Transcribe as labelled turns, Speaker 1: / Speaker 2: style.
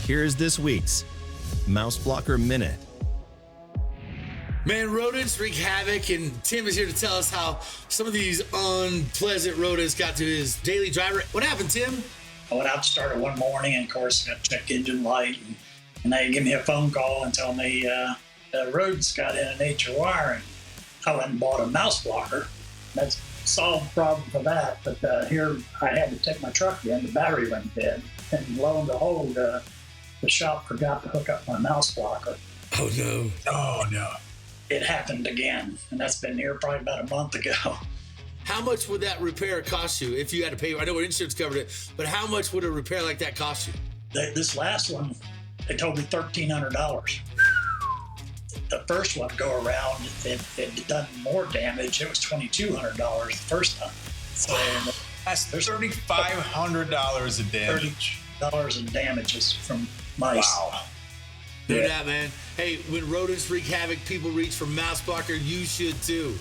Speaker 1: Here's this week's Mouseblocker Minute.
Speaker 2: Man, rodents wreak havoc, and Tim is here to tell us how some of these unpleasant rodents got to his daily driver. What happened, Tim?
Speaker 3: I went out to start it one morning, and of course, got check engine light, and they give me a phone call and tell me the rodents got in and ate your wiring. I went and bought a Mouseblocker. That's solved the problem for that, but here I had to take my truck in. The battery went dead, and lo and behold, the shop forgot to hook up my Mouseblocker.
Speaker 2: Oh, no.
Speaker 4: Oh, no.
Speaker 3: It happened again, and that's been here probably about a month ago.
Speaker 2: How much would that repair cost you if you had to pay? I know what insurance covered it, but how much would a repair like that cost you?
Speaker 3: This last one, they told me $1,300. The first one go around, it done more damage. It was $2,200 the first time. So
Speaker 4: That's $3,500 of damage.
Speaker 3: $30 in damages from mice.
Speaker 4: Wow.
Speaker 2: Do that, man. Hey, when rodents wreak havoc, people reach for Mouseblocker. You should too.